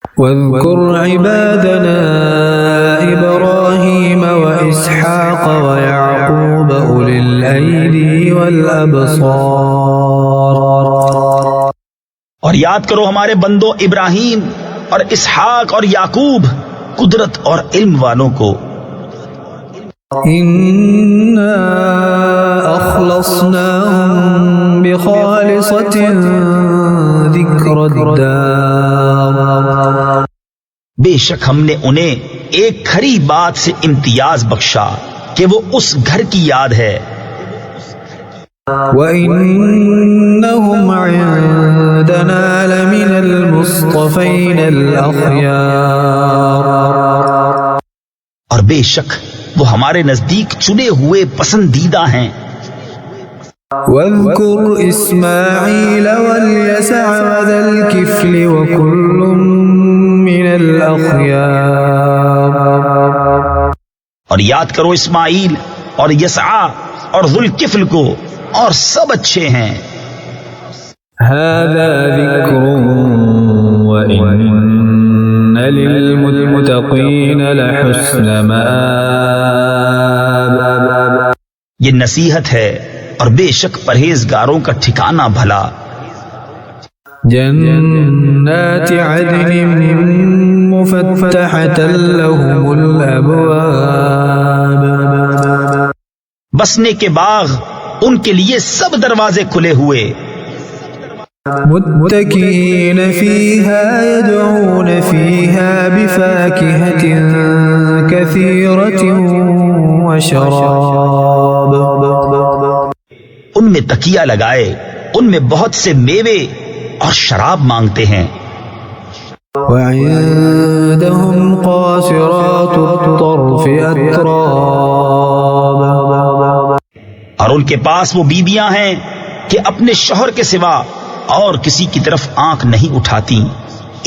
واذكر عبادنا إبراهيم وإسحاق ويعقوب أولي الأيدي والأبصار. اور یاد کرو ہمارے بندوں ابراہیم اور اسحاق اور یعقوب، قدرت اور علم والوں کو. إنا أخلصناهم بخالصة ذكر الدار. بے شک ہم نے انہیں ایک کھری بات سے امتیاز بخشا کہ وہ اس گھر کی یاد ہے. وَإِنَّهُمْ عِندَنَا لَمِنَ الْمُصْطَفَيْنَ الْأَخْيَارِ. اور بے شک وہ ہمارے نزدیک چنے ہوئے پسندیدہ ہیں. وَاذْكُرْ إِسْمَاعِيلَ وَالْيَسَعَ وَذَا الْكِفْلِ وَكُلٌّ مِّنَ الْأَخْيَارِ. اور یاد کرو اسماعیل اور یسعا اور ذوالکفل کو، اور سب اچھے ہیں. هذا ذکر وَإِنَّ لِلْمُتَّقِينَ لَحُسْنَ مَآبٍ. یہ نصیحت ہے اور بے شک پرہیزگاروں کا ٹھکانہ بھلا. جنات عدن مفتحة لهم الأبواب. بسنے کے باغ ان کے لیے سب دروازے کھلے ہوئے. متكئين فيها يدعون فيها بفاكهة كثيرة وشراب. ان میں تکیہ لگائے، ان میں بہت سے میوے اور شراب مانگتے ہیں. وعندهم قاصرات الطرف أتراب. اور ان کے پاس وہ بیویاں ہیں کہ اپنے شوہر کے سوا اور کسی کی طرف آنکھ نہیں اٹھاتی،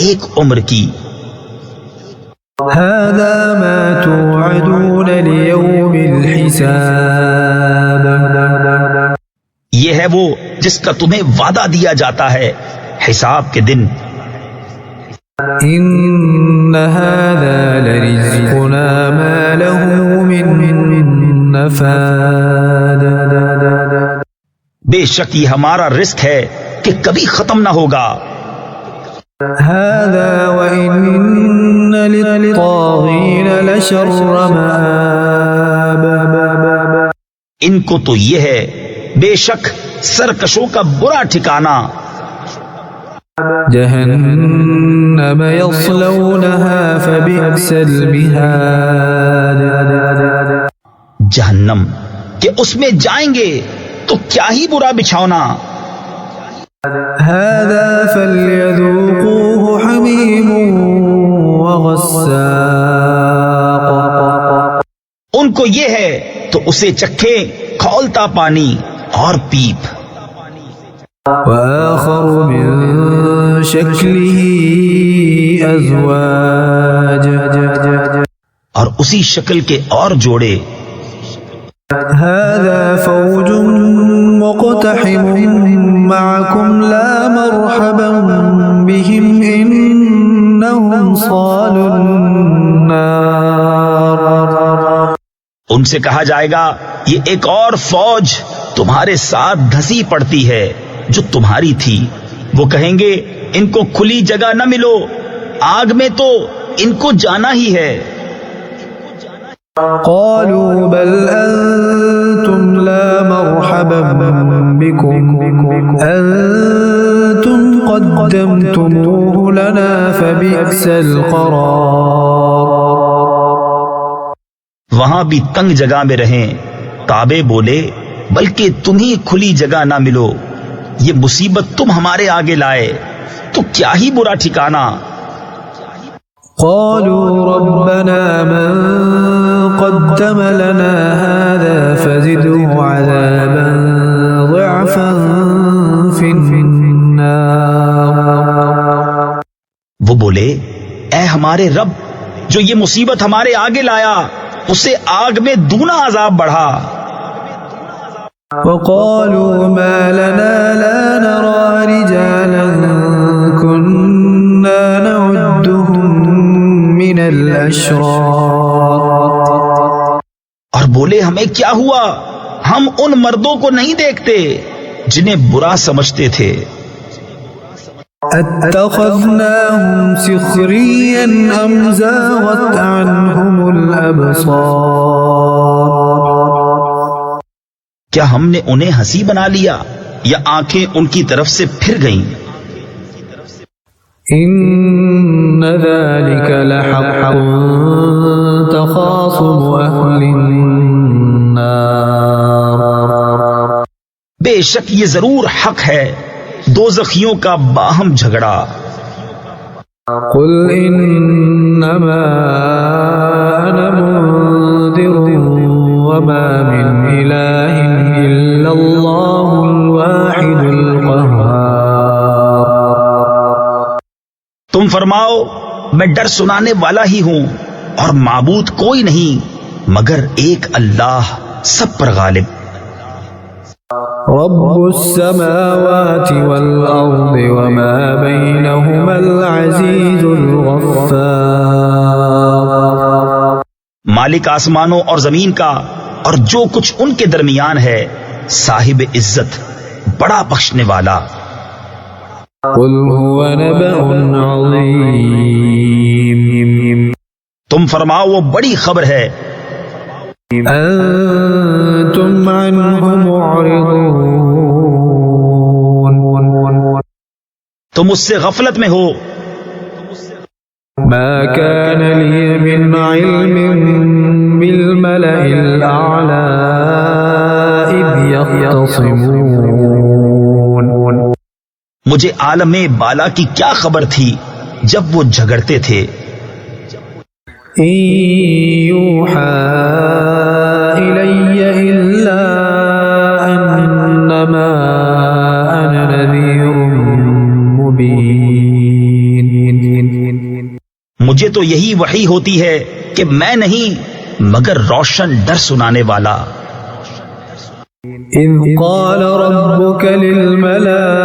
ایک عمر کی. هذا ما توعدون ليوم الحساب. یہ ہے وہ جس کا تمہیں وعدہ دیا جاتا ہے حساب کے دن. إن هذا لرزقنا ما له من نفاد. بے شک یہ ہمارا رزق ہے کہ کبھی ختم نہ ہوگا. هذا وإن للطاغين لشر مآب. ان کو تو یہ ہے بے شک سرکشوں کا برا ٹھکانہ. جہنم يصلونها فبئس المہاد. جہنم کہ اس میں جائیں گے تو کیا ہی برا بچھونا. هذا فليذوقوه حميم وغساق. ان کو یہ ہے تو اسے چکھے کھولتا پانی اور پیپ. وآخر من شکله ازواج. اور اسی شکل کے اور جوڑے. هذا فوج مقتحم معكم لا مرحبا بهم إنهم صالوا النار. ان سے کہا جائے گا یہ ایک اور فوج تمہارے ساتھ دھسی پڑتی ہے جو تمہاری تھی. وہ کہیں گے ان کو کھلی جگہ نہ ملو، آگ میں تو ان کو جانا ہی ہے. قالوا بل أنتم لا مرحبا بكم أنتم قدمتموه لنا فبئس القرار. وہاں بھی تنگ جگہ میں رہیں. کعبے بولے بلکہ تمہیں کھلی جگہ نہ ملو، یہ مصیبت تم ہمارے آگے لائے تو کیا ہی برا ٹھکانہ. قالوا ربنا من قدم لنا هذا فزده عذابا ضعفا في النار. وہ بولے اے ہمارے رب، جو یہ مصیبت ہمارے آگے لایا اسے آگ میں دونا عذاب بڑھا. وقالوا ما لنا لا نرى رجالا كنا نعدهم الأشرار اور بولے ہمیں کیا ہوا، ہم ان مردوں کو نہیں دیکھتے جنہیں برا سمجھتے تھے. اتخذناهم سخريا أم زاغت عنهم الأبصار کیا ہم نے انہیں ہنسی بنا لیا یا آنکھیں ان کی طرف سے پھر گئیں؟ إن ذلك لحق تخاصم أهل النار بے شک یہ ضرور حق ہے دوزخیوں کا باہم جھگڑا. قل إنما أنا منذر وما من إله إلا الله الواحد القهار تم فرماؤ میں ڈر سنانے والا ہی ہوں اور معبود کوئی نہیں مگر ایک اللہ سب پر غالب. رب السماوات والأرض وما بينهما العزيز الغفار مالک آسمانوں اور زمین کا اور جو کچھ ان کے درمیان ہے، صاحب عزت، بڑا بخشنے والا. قل هو نبأ عظيم تم فرماؤ وہ بڑی خبر ہے، أنتم عنه معرضون تم اس سے غفلت میں ہو. ما كان لي من علم بالملأ الأعلى إذ يختصمون مجھے عالم بالا کی کیا خبر تھی جب وہ جھگڑتے تھے. إن يوحى إلي إلا أنما أنا نذير مبين مجھے تو یہی وحی ہوتی ہے کہ میں نہیں مگر روشن ڈر سنانے والا. إذ قال ربك للملائكة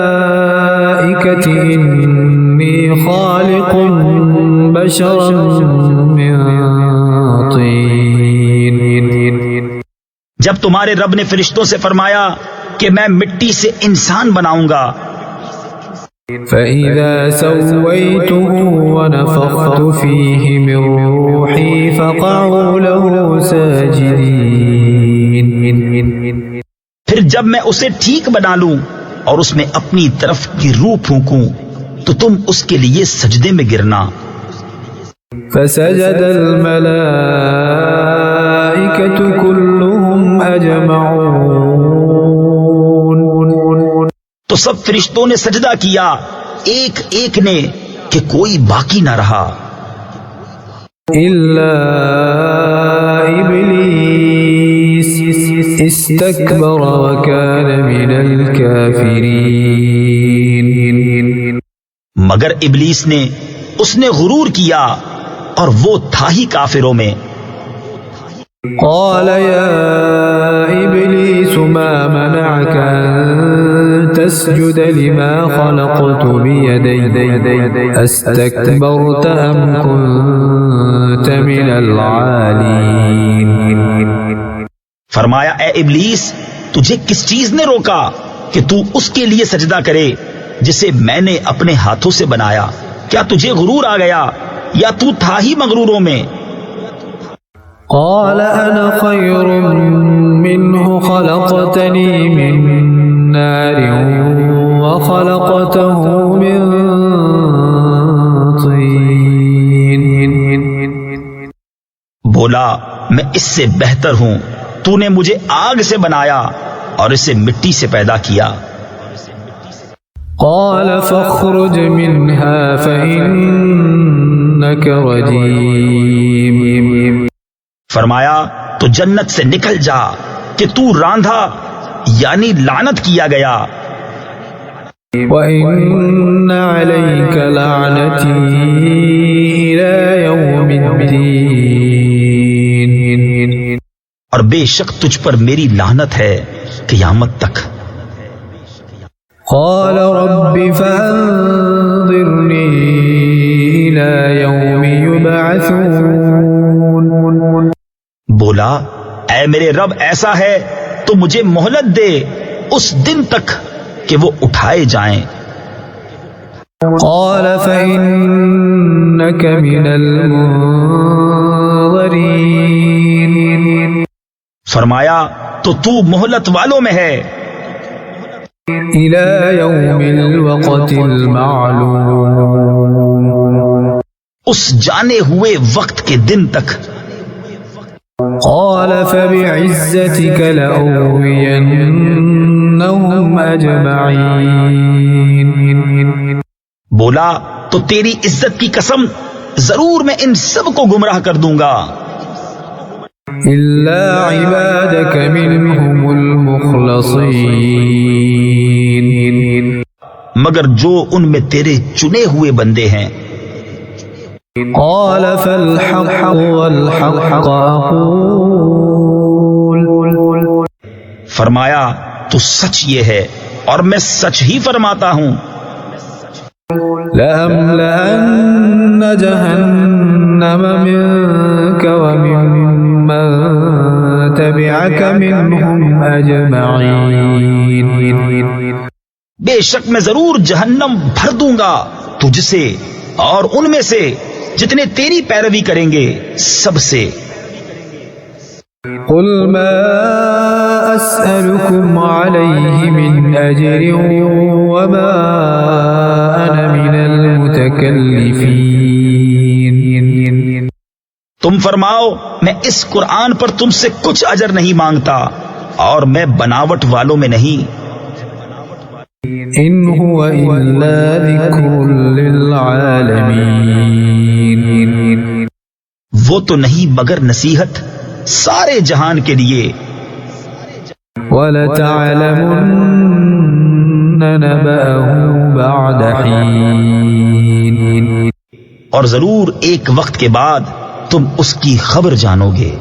إني خالق بشرا من طين جب تمہارے رب نے فرشتوں سے فرمایا کہ میں مٹی سے انسان بناؤں گا، فإذا سويته ونفخت فيه من روحي فقعوا له ساجدين پھر جب میں اسے ٹھیک بنا لوں اور اس میں اپنی طرف کی روح پھونکوں تو تم اس کے لیے سجدے میں گرنا. فسجد الملائكة كلهم أجمعون تو سب فرشتوں نے سجدہ کیا ایک ایک نے کہ کوئی باقی نہ رہا إلا إبليس استكبر وكان من الكافرين مگر ابلیس نے اس نے غرور کیا اور وہ تھا ہی کافروں میں. قال يا إبليس ما منعك أن تسجد لما خلقت بيدي أستكبرت أم كنت من العالين فرمایا اے ابلیس تجھے کس چیز نے روکا کہ تو اس کے لیے سجدہ کرے جسے میں نے اپنے ہاتھوں سے بنایا؟ کیا تجھے غرور آ گیا یا تو تھا ہی مغروروں میں؟ قال أنا خير منه خلقتني من نار وخلقته من طين بولا میں اس سے بہتر ہوں، تو نے مجھے آگ سے بنایا اور اسے مٹی سے پیدا کیا. قال فاخرج منها فإنك رجيم فرمایا تو جنت سے نکل جا کہ تو راندھا یعنی لعنت کیا گیا. وَإِنَّ عَلَيْكَ لَعْنَتِي إِلَى يَوْمِ الدِّينِ اور بے شک تجھ پر میری لعنت ہے قیامت تک. قال رب فأنظرني إلى يوم يبعثون بولا اے میرے رب ایسا ہے تو مجھے مہلت دے اس دن تک کہ وہ اٹھائے جائیں. قال فإنك من المنظرين فرمایا تو تو مہلت والوں میں ہے إلى يوم الوقت المعلوم اس جانے ہوئے وقت کے دن تک. قال فبعزتك لأغوينهم أجمعين بولا تو تیری عزت کی قسم ضرور میں ان سب کو گمراہ کر دوں گا إلا عبادك منهم المخلصين مگر جو ان میں تیرے چنے ہوئے بندے ہیں. قال فالحق والحق أقول فرمایا تو سچ یہ ہے اور میں سچ ہی فرماتا ہوں. لأملأن جهنم منك وممن تبعك منهم أجمعين بے شک میں ضرور جہنم بھر دوں گا تجھ سے اور ان میں سے جتنے تیری پیروی کریں گے سب سے. قل ما أسألكم عليه من أجر وما أنا من المتكلفين. تم فرماؤ میں اس قرآن پر تم سے کچھ اجر نہیں مانگتا اور میں بناوٹ والوں میں نہیں. إن هو إلا ذكر للعالمين وہ تو نہیں مگر نصیحت سارے جہان کے لیے. وَلَتَعْلَمُنَّ نَبَأَهُ بَعْدَ حِينٍ اور ضرور ایک وقت کے بعد تم اس کی خبر جانو گے.